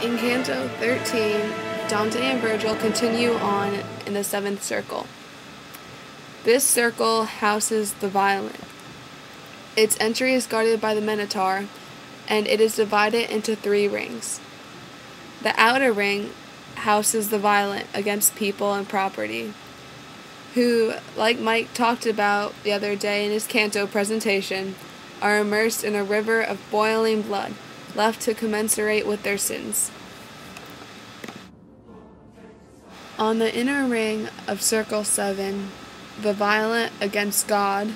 In Canto 13, Dante and Virgil continue on in the seventh circle. This circle houses the violin. Its entry is guarded by the Minotaur, and it is divided into 3 rings. The outer ring houses the violent against people and property, who, like Mike talked about the other day in his Canto presentation, are immersed in a river of boiling blood, left to commensurate with their sins. On the inner ring of Circle 7, the violent against God,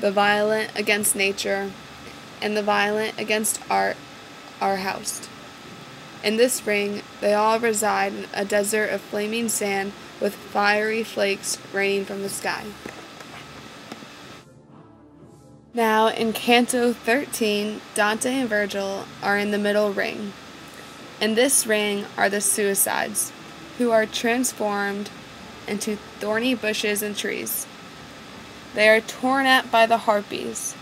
the violent against nature, and the violent against art are housed. In this ring, they all reside in a desert of flaming sand with fiery flakes raining from the sky. Now, in Canto 13, Dante and Virgil are in the middle ring. In this ring are the suicides, who are transformed into thorny bushes and trees. They are torn at by the harpies.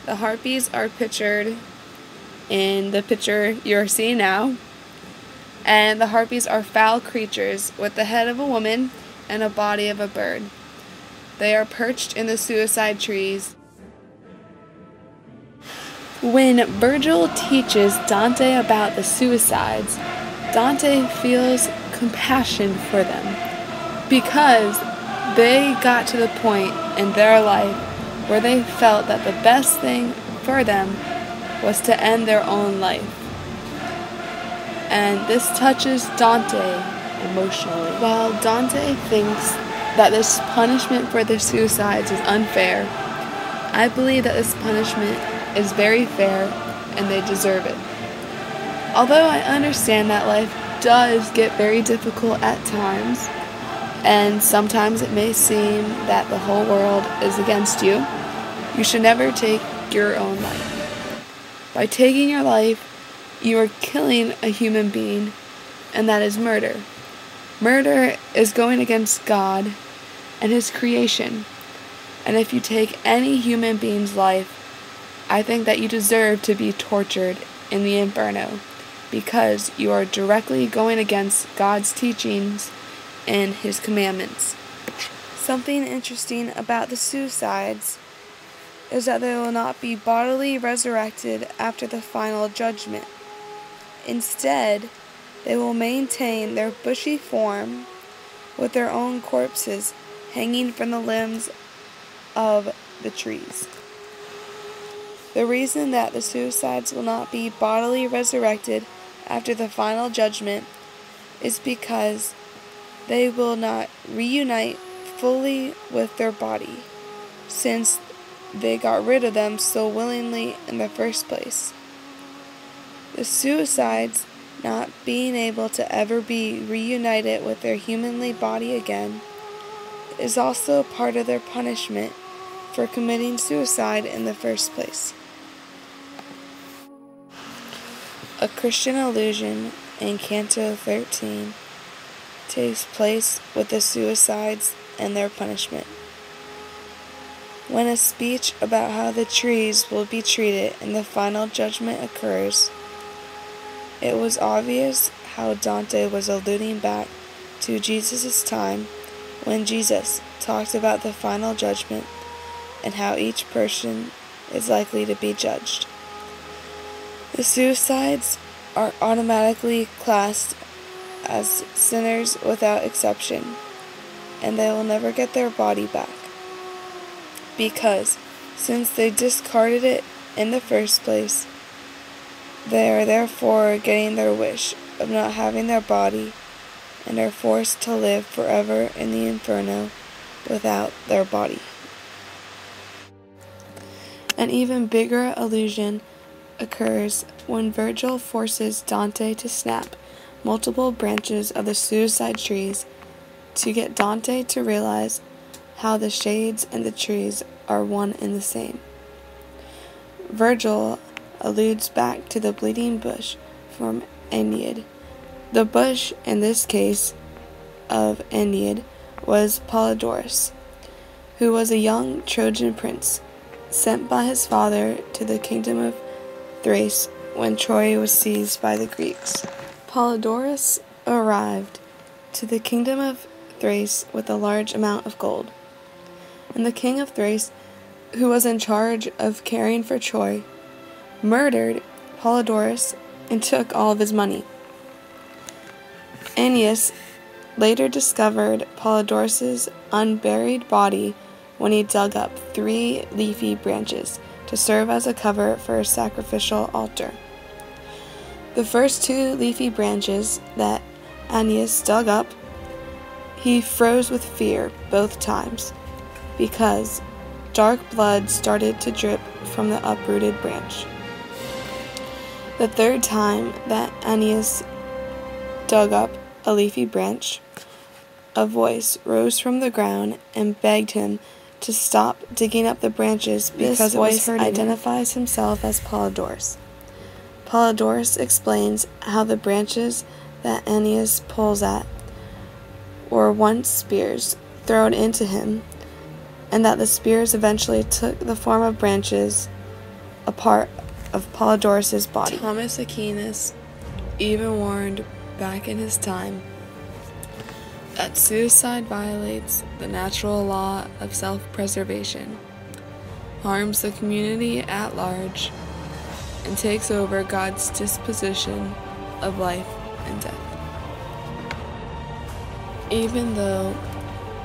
The harpies are pictured in the picture you're seeing now, and the harpies are foul creatures with the head of a woman and a body of a bird. They are perched in the suicide trees. When Virgil teaches Dante about the suicides, Dante feels compassion for them because they got to the point in their life where they felt that the best thing for them was to end their own life. And this touches Dante emotionally. While Dante thinks that this punishment for the suicides is unfair, I believe that this punishment is very fair and they deserve it. Although I understand that life does get very difficult at times, and sometimes it may seem that the whole world is against you, you should never take your own life. By taking your life, you are killing a human being, and that is murder. Murder is going against God and His creation. And if you take any human being's life, I think that you deserve to be tortured in the inferno because you are directly going against God's teachings and His commandments. Something interesting about the suicides is that they will not be bodily resurrected after the final judgment. Instead, they will maintain their bushy form with their own corpses hanging from the limbs of the trees. The reason that the suicides will not be bodily resurrected after the final judgment is because they will not reunite fully with their body, since they got rid of them so willingly in the first place. The suicides not being able to ever be reunited with their humanly body again is also part of their punishment for committing suicide in the first place. A Christian allusion in Canto 13 takes place with the suicides and their punishment. When a speech about how the trees will be treated in the final judgment occurs, it was obvious how Dante was alluding back to Jesus' time when Jesus talked about the final judgment and how each person is likely to be judged. The suicides are automatically classed as sinners without exception, and they will never get their body back, because since they discarded it in the first place, they are therefore getting their wish of not having their body and are forced to live forever in the inferno without their body. An even bigger illusion occurs when Virgil forces Dante to snap multiple branches of the suicide trees to get Dante to realize how the shades and the trees are one and the same. Virgil alludes back to the bleeding bush from Aeneid. The bush, in this case of Aeneid, was Polydorus, who was a young Trojan prince sent by his father to the kingdom of Thrace when Troy was seized by the Greeks. Polydorus arrived to the kingdom of Thrace with a large amount of gold, and the king of Thrace, who was in charge of caring for Troy, murdered Polydorus and took all of his money. Aeneas later discovered Polydorus's unburied body when he dug up 3 leafy branches to serve as a cover for a sacrificial altar. The first 2 leafy branches that Aeneas dug up, he froze with fear both times, because dark blood started to drip from the uprooted branch. The third time that Aeneas dug up a leafy branch, a voice rose from the ground and begged him to stop digging up the branches because this voice identifies himself as Polydorus. Polydorus explains how the branches that Aeneas pulls at were once spears thrown into him, and that the spears eventually took the form of branches, a part of Polydorus's body. Thomas Aquinas even warned back in his time that suicide violates the natural law of self-preservation, harms the community at large, and takes over God's disposition of life and death. Even though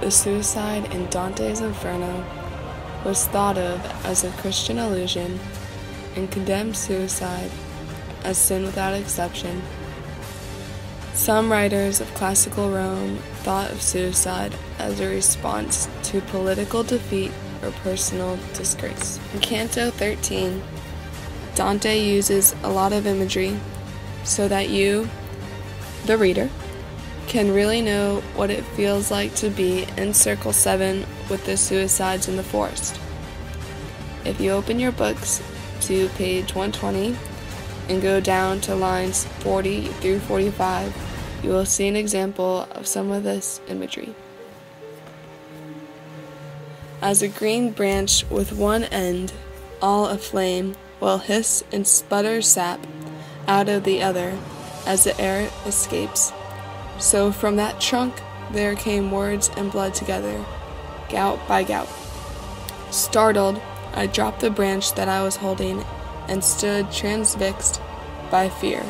the suicide in Dante's Inferno was thought of as a Christian illusion and condemned suicide as sin without exception, some writers of classical Rome thought of suicide as a response to political defeat or personal disgrace. In Canto 13, Dante uses a lot of imagery so that you, the reader, can really know what it feels like to be in Circle 7 with the suicides in the forest. If you open your books to page 120 and go down to lines 40 through 45, you will see an example of some of this imagery. As a green branch with one end all aflame will hiss and sputter sap out of the other as the air escapes, so from that trunk there came words and blood together, gout by gout. Startled, I dropped the branch that I was holding and stood transfixed by fear,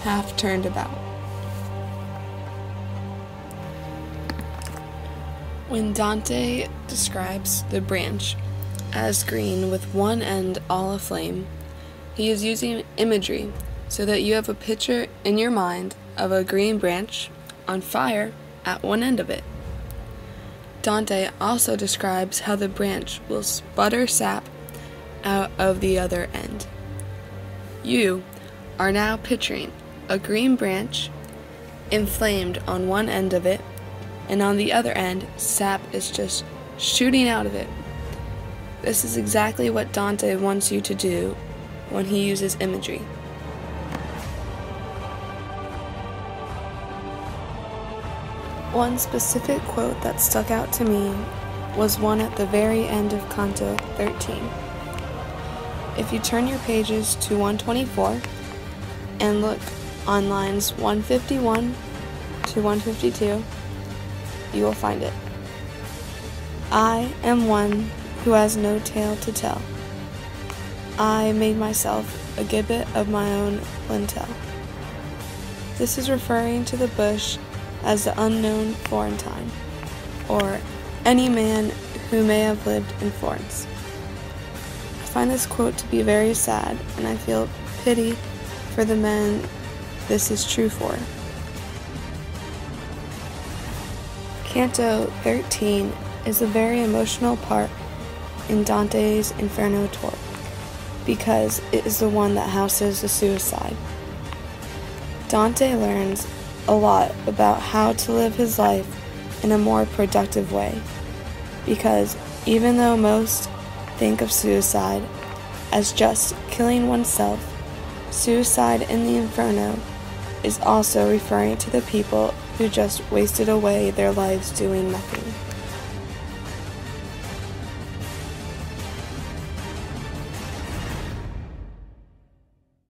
half turned about. When Dante describes the branch as green with one end all aflame, he is using imagery so that you have a picture in your mind of a green branch on fire at one end of it. Dante also describes how the branch will sputter sap out of the other end. You are now picturing a green branch inflamed on one end of it, and on the other end, sap is just shooting out of it. This is exactly what Dante wants you to do when he uses imagery. One specific quote that stuck out to me was one at the very end of Canto 13. If you turn your pages to 124 and look on lines 151 to 152, you will find it. I am one who has no tale to tell. I made myself a gibbet of my own lintel. This is referring to the bush as the unknown Florentine, or any man who may have lived in Florence. I find this quote to be very sad, and I feel pity for the men this is true for. Canto 13 is a very emotional part in Dante's Inferno tour, because it is the one that houses the suicide. Dante learns a lot about how to live his life in a more productive way, because even though most think of suicide as just killing oneself, suicide in the Inferno is also referring to the people who just wasted away their lives doing nothing.